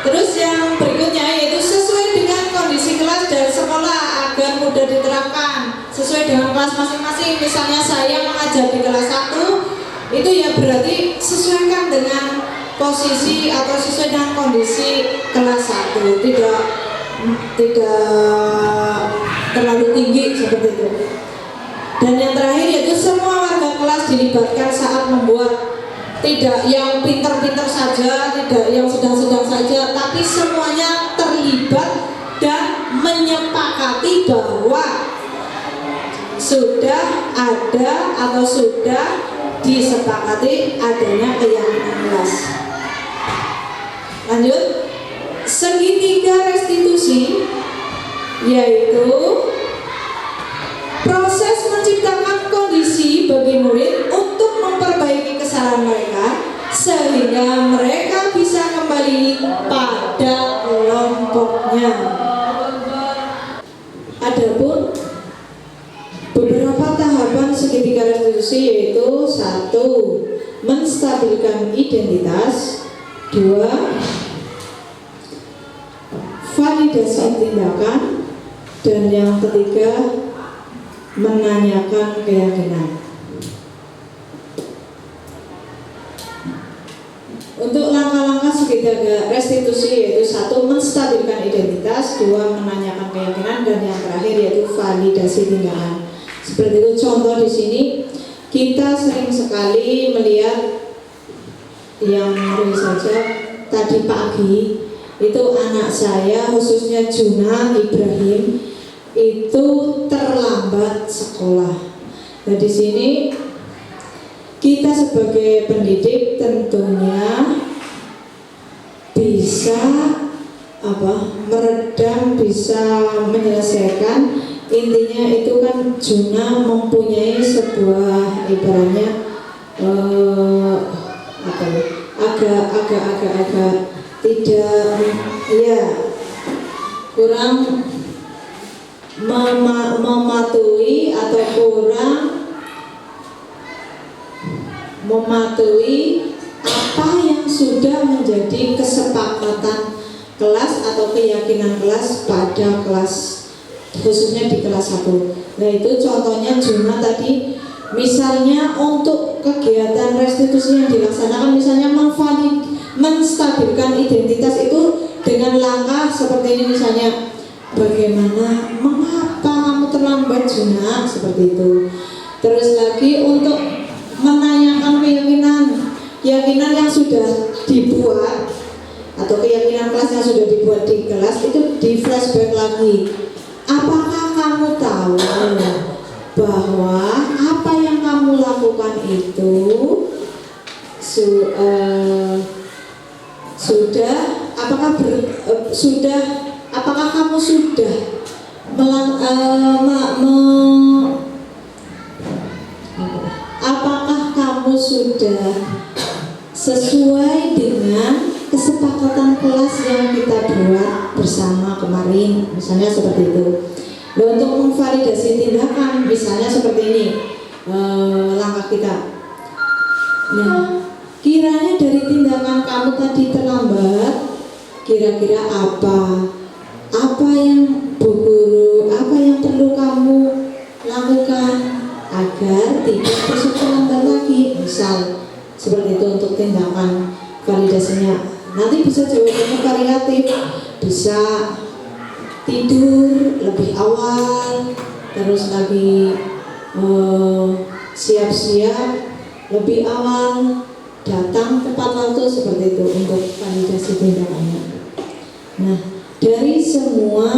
Terus yang berikutnya yaitu sesuai dengan kondisi kelas dan sekolah agar mudah diterapkan sesuai dengan kelas masing-masing. Misalnya saya mengajar di kelas 1, itu ya berarti sesuaikan dengan posisi atau sesuai dengan kondisi kelas 1, tidak terlalu tinggi seperti itu. Dan yang terakhir yaitu semua warga kelas dilibatkan saat membuat, tidak yang pintar-pintar saja, tidak yang sedang-sedang saja, tapi semuanya terlibat dan menyepakati bahwa sudah ada atau sudah disepakati adanya keyakinan kelas. Lanjut, segitiga restitusi yaitu proses menciptakan kondisi bagi murid untuk memperbaiki kesalahan mereka sehingga mereka bisa kembali pada kelompoknya. Adapun beberapa tahapan segitiga restitusi yaitu 1. Menstabilkan identitas, 2. Validasi tindakan, dan yang ketiga menanyakan keyakinan. Untuk langkah-langkah segitiga restitusi yaitu 1. Menstabilkan identitas, 2. Menanyakan keyakinan, dan yang terakhir yaitu validasi tindakan. Seperti itu contoh di sini kita sering sekali melihat yang saja tadi pagi itu anak saya khususnya Juna Ibrahim itu terlambat sekolah. Nah di sini kita sebagai pendidik tentunya bisa meredam, bisa menyelesaikan. Intinya itu kan Juna mempunyai sebuah ibaratnya agak tidak kurang mematuhi atau kurang mematuhi apa yang sudah menjadi kesepakatan kelas atau keyakinan kelas pada kelas, khususnya di kelas 1. Nah itu contohnya Juna tadi, misalnya untuk kegiatan restitusi yang dilaksanakan, misalnya menstabilkan identitas itu dengan langkah seperti ini, misalnya bagaimana, mengapa kamu terlambat Juna, seperti itu. Terus lagi untuk menanyakan keyakinan yang sudah dibuat atau keyakinan kelas yang sudah dibuat di kelas itu di flashback lagi. Apakah kamu tahu bahwa apa yang kamu lakukan itu sudah apakah kamu sudah apakah kamu sudah sesuai dengan kesepakatan kelas yang kita buat bersama kemarin, misalnya seperti itu. Dan untuk memvalidasi tindakan, misalnya seperti ini langkah kita. Nah, kiranya dari tindakan kamu tadi terlambat, kira-kira apa yang Bu Guru, apa yang perlu kamu lakukan agar tidak terlambat lagi, misal seperti itu untuk tindakan validasinya. Nanti bisa jawabannya variatif, bisa tidur lebih awal, terus lagi siap-siap lebih awal, datang tepat waktu, seperti itu untuk validasi tindakannya. Nah, dari semua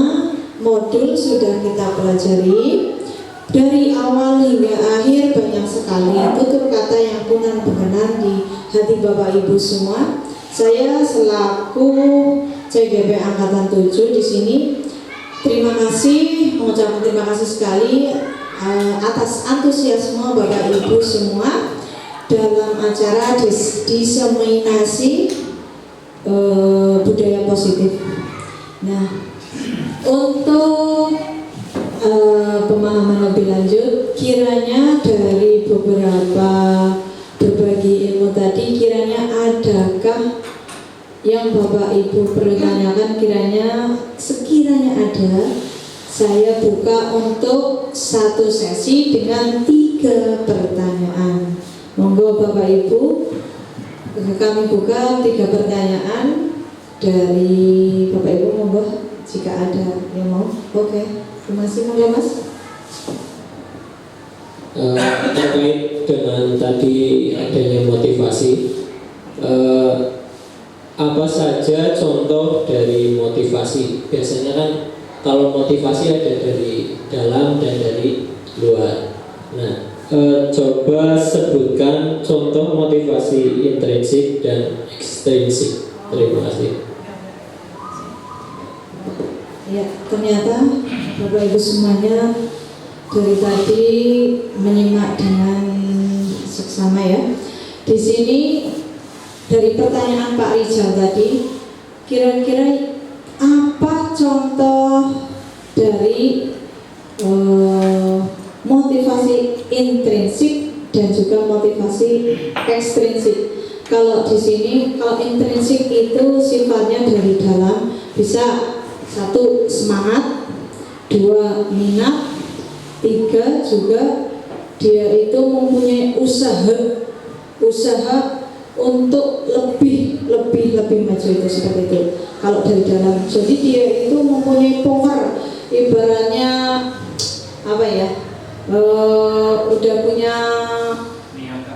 modul sudah kita pelajari, dari awal hingga akhir banyak sekali tutur kata yang kurang berkenan di hati Bapak Ibu semua. Saya selaku CGP Angkatan 7 di sini terima kasih, mengucapkan terima kasih sekali atas antusiasme Bapak Ibu semua dalam acara diseminasi budaya positif. Nah, untuk pemahaman lebih lanjut, kiranya dari beberapa berbagi ilmu tadi, kiranya adakah yang Bapak Ibu pertanyakan? Sekiranya ada, saya buka untuk satu sesi dengan 3 pertanyaan. Monggo Bapak Ibu, kami buka 3 pertanyaan dari Bapak Ibu, monggo jika ada yang mau. Oke, terima kasih, monggo Mas. Terkait dengan tadi adanya motivasi, apa saja contoh dari motivasi? Biasanya kan kalau motivasi ada dari dalam dan dari luar. Nah, coba sebutkan contoh motivasi intrinsik dan ekstrinsik. Terima kasih. Ya, ternyata Bapak Ibu semuanya dari tadi menyimak dengan seksama ya. Di sini dari pertanyaan Pak Rijal tadi, kira-kira apa contoh dari motivasi intrinsik dan juga motivasi ekstrinsik? Kalau di sini, kalau intrinsik itu sifatnya dari dalam, bisa 1 semangat, 2 minat, 3 juga dia itu mempunyai usaha untuk lebih maju, itu seperti itu. Kalau dari dalam, jadi dia itu mempunyai power, ibaratnya apa ya? Udah punya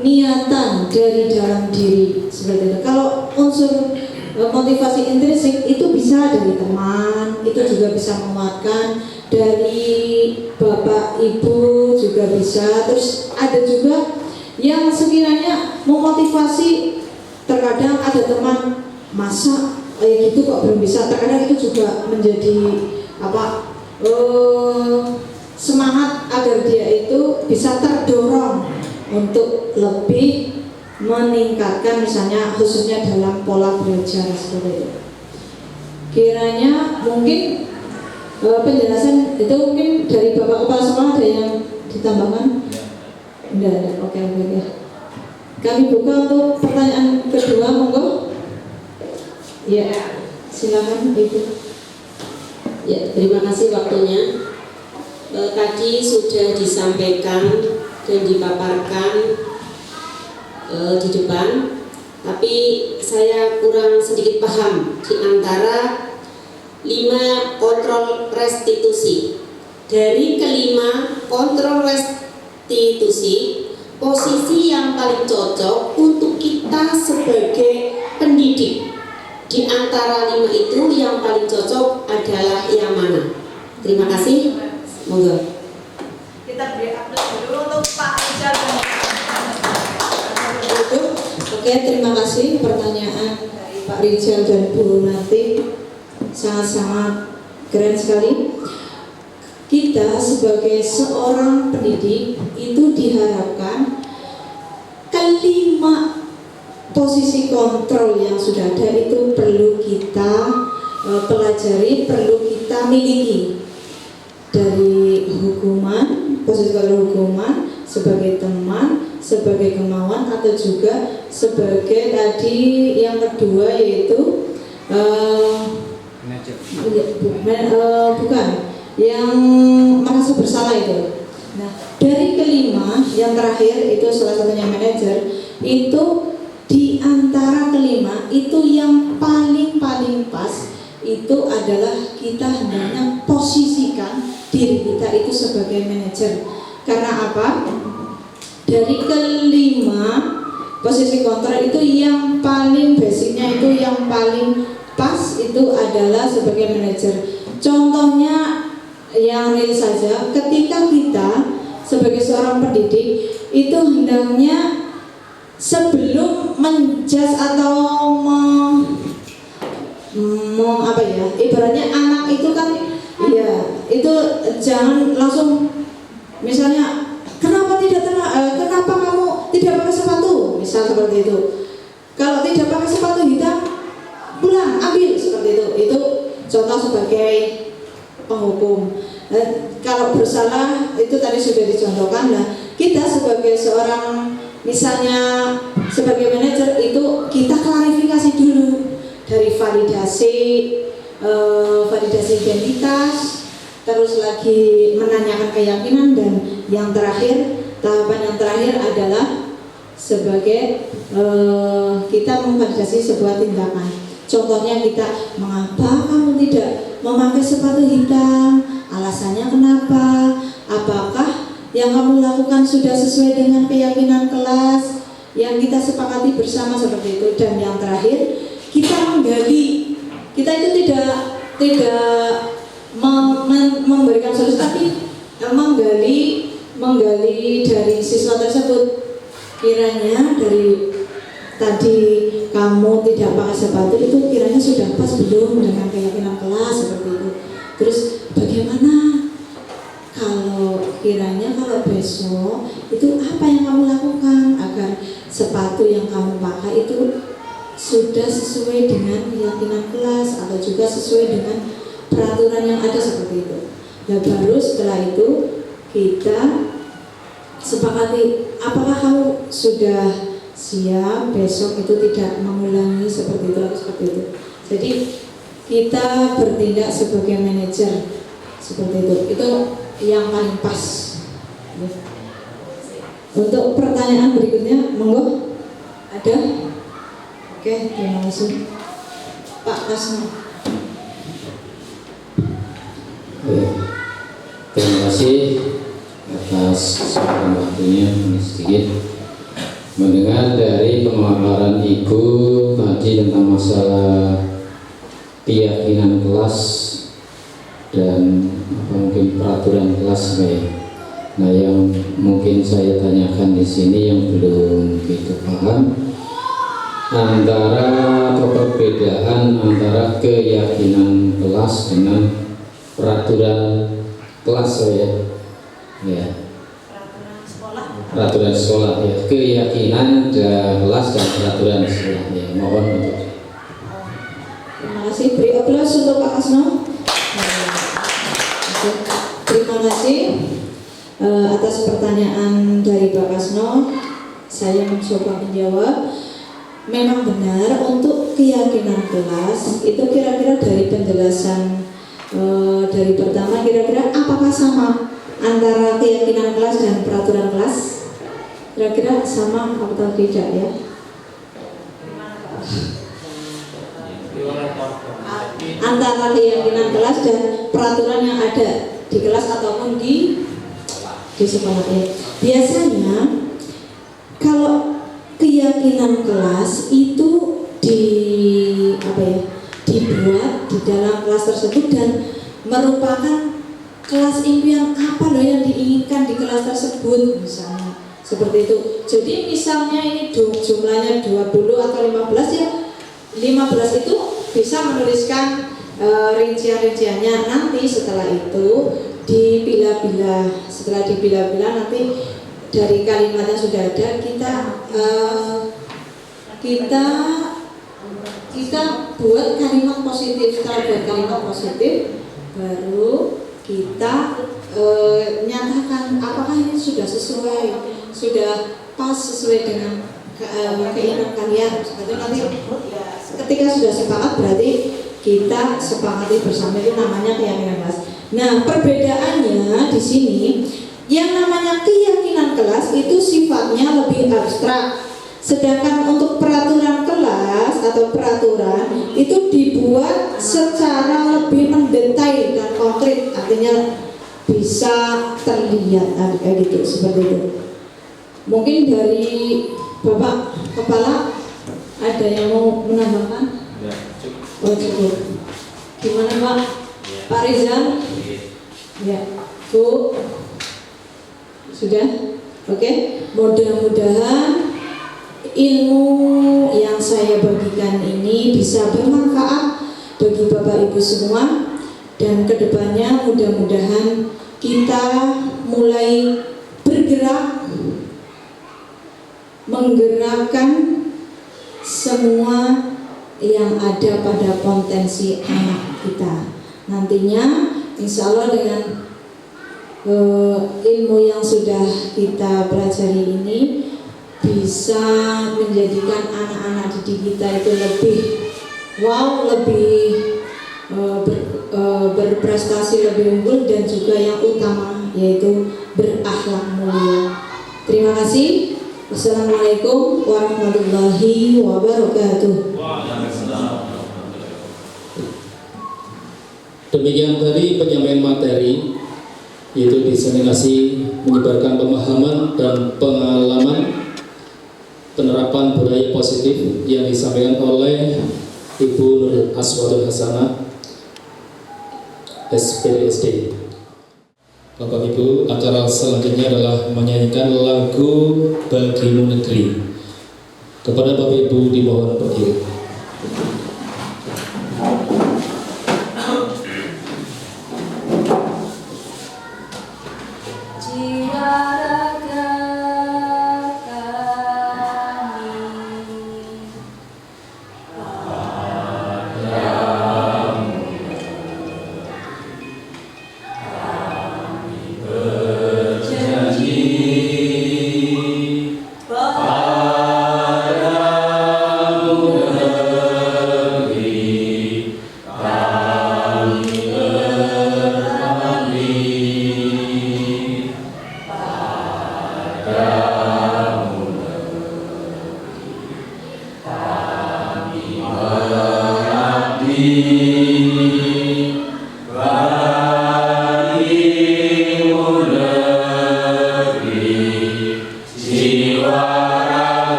niatan dari dalam diri seperti itu. Kalau unsur motivasi intrinsik itu bisa dari teman, itu juga bisa menguatkan, dari Bapak Ibu juga bisa. Terus ada juga yang sekiranya memotivasi, terkadang ada teman masa kayak gitu kok belum bisa, terkadang itu juga menjadi semangat agar dia itu bisa terdorong untuk lebih meningkatkan, misalnya khususnya dalam pola belajar seperti itu. Kiranya mungkin penjelasan itu mungkin dari Bapak Kepala Sekolah ada yang ditambahkan? Tidak ada. Oke. Kami buka untuk pertanyaan kedua, monggo. Ya, silakan Ibu. Ya, terima kasih waktunya. Tadi sudah disampaikan dan dipaparkan di depan, tapi saya kurang sedikit paham di antara 5 kontrol restitusi. Dari kelima kontrol restitusi, posisi yang paling cocok untuk kita sebagai pendidik di antara 5 itu, yang paling cocok adalah yang mana? Terima kasih. Monggo. Kita beri aplaus dulu untuk Pak Rijal. Oke, terima kasih pertanyaan dari Pak Rijal dan Bu Nati, sangat-sangat Keren sekali. Kita sebagai seorang pendidik itu diharapkan kelima posisi kontrol yang sudah ada itu perlu kita pelajari, perlu kita miliki. Dari hukuman, posisi kontrol hukuman, sebagai teman, sebagai kemauan, atau juga sebagai tadi yang kedua yaitu bukan yang merasa bersalah itu. Nah, dari kelima yang terakhir itu salah satunya manajer, itu di antara kelima itu yang paling pas itu adalah kita hendaknya posisikan diri kita itu sebagai manajer. Karena apa? Dari kelima posisi kontrol itu yang paling basicnya itu yang paling pas itu adalah sebagai manajer. Contohnya yang real saja, ketika kita sebagai seorang pendidik itu hendaknya sebelum menjas atau ibaratnya anak itu kan ya itu jangan langsung misalnya kenapa kamu tidak pakai sepatu, misal seperti itu. Kalau tidak pakai sepatu hitam, pulang ambil, seperti itu contoh sebagai penghukum. Kalau bersalah itu tadi sudah dicontohkan. Nah, kita sebagai seorang misalnya sebagai manajer itu kita klarifikasi dulu dari validasi identitas, terus lagi menanyakan keyakinan, dan yang terakhir, tahapan yang terakhir adalah sebagai kita memvalidasi sebuah tindakan. Contohnya kita, mengapa kamu tidak memakai sepatu hitam? Alasannya kenapa? Apakah yang kamu lakukan sudah sesuai dengan keyakinan kelas yang kita sepakati bersama, seperti itu. Dan yang terakhir, kita menggali. Kita itu tidak memberikan solusi, tapi menggali dari siswa tersebut. Kiranya dari tadi kamu tidak pakai sepatu itu kiranya sudah pas belum dengan keyakinan kelas, seperti itu. Terus bagaimana kalau besok itu apa yang kamu lakukan agar sepatu yang kamu pakai itu sudah sesuai dengan keyakinan kelas atau juga sesuai dengan peraturan yang ada, seperti itu. Dan baru setelah itu kita sepakati apakah kamu sudah siap besok itu tidak mengulangi seperti itu atau seperti itu. Jadi kita bertindak sebagai manajer seperti itu. Itu yang paling pas. Untuk pertanyaan berikutnya, monggo. Ada? Oke, terima kasih. Pak Kasno. Terima kasih atas kesempatan waktunya. Sedikit mendengar dari pemaparan Ibu tadi tentang masalah keyakinan kelas dan mungkin peraturan kelas Nah, yang mungkin saya tanyakan di sini yang belum begitu paham antara perbedaan antara keyakinan kelas dengan peraturan kelas ya. Peraturan sekolah ya, keyakinan kelas dan peraturan sekolah ya. Mohon untuk. Terima kasih. Beri aplaus untuk Pak Kasno. Terima kasih atas pertanyaan dari Pak Kasno. Saya mencoba menjawab. Memang benar untuk keyakinan kelas itu kira-kira dari penjelasan dari pertama, kira-kira apakah sama antara keyakinan kelas dan peraturan kelas? Kira-kira sama atau tidak ya? Antara keyakinan kelas dan peraturan yang ada di kelas ataupun di sekolah ya. Biasanya kalau keyakinan kelas itu dibuat di dalam kelas tersebut dan merupakan kelas impian apa loh yang diinginkan di kelas tersebut, misalnya seperti itu. Jadi misalnya ini jumlahnya 20 atau 15 ya, 15 itu bisa menuliskan rincian-rinciannya nanti setelah itu dipilah-pilah. Setelah dipilah-pilah nanti dari kalimat yang sudah ada kita buat kalimat positif. Setelah buat kalimat positif, baru kita nyatakan apakah ini sudah sesuai, sudah pas sesuai dengan keinginan kalian. Seperti nanti ketika sudah sepakat berarti kita sepakati bersama, itu namanya keyakinan kelas. Nah, perbedaannya di sini yang namanya keyakinan kelas itu sifatnya lebih abstrak. Sedangkan untuk peraturan kelas atau peraturan itu dibuat secara lebih mendetail dan konkret, artinya bisa terlihat kayak gitu, seperti itu. Mungkin dari Bapak Kepala ada yang mau menambahkan? Ya, cukup. Oh, cukup. Gimana Pak? Ya. Pak Rizal? Ya, Bu? Sudah? Oke. Mudah-mudahan ilmu yang saya bagikan ini bisa bermanfaat bagi Bapak Ibu semua, dan kedepannya mudah-mudahan kita mulai bergerak menggerakkan semua yang ada pada potensi anak kita. Nantinya insya Allah dengan ilmu yang sudah kita pelajari ini bisa menjadikan anak-anak didik kita itu lebih wow, lebih berprestasi, lebih unggul, dan juga yang utama yaitu berakhlak mulia. Terima kasih. Wassalamualaikum warahmatullahi wabarakatuh. Demikian tadi penyampaian materi, yaitu diseminasi menyebarkan pemahaman dan pengalaman penerapan budaya positif yang disampaikan oleh Ibu Nur Aswatul Hasanah, SPDSD. Bapak Ibu, acara selanjutnya adalah menyanyikan lagu Bagimu Negeri. Kepada Bapak Ibu dimohon berdiri.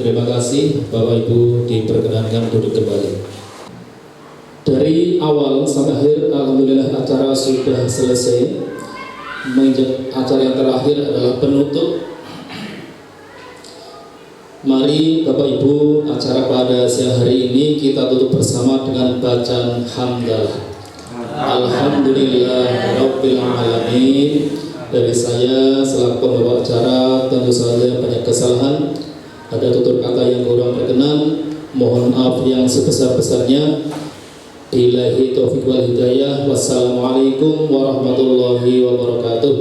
Terima kasih. Bapak Ibu diperkenankan duduk kembali. Dari awal sampai akhir, alhamdulillah acara sudah selesai. Menginjak acara yang terakhir adalah penutup. Mari Bapak Ibu, acara pada siang hari ini kita tutup bersama dengan bacaan hamdalah. Alhamdulillah Rabbil Alamin. Dari saya selaku pembawa acara, tentu saja banyak kesalahan, ada tutur kata yang kurang berkenan, mohon maaf yang sebesar-besarnya. Billahi taufiq wal hidayah. Wassalamualaikum warahmatullahi wabarakatuh.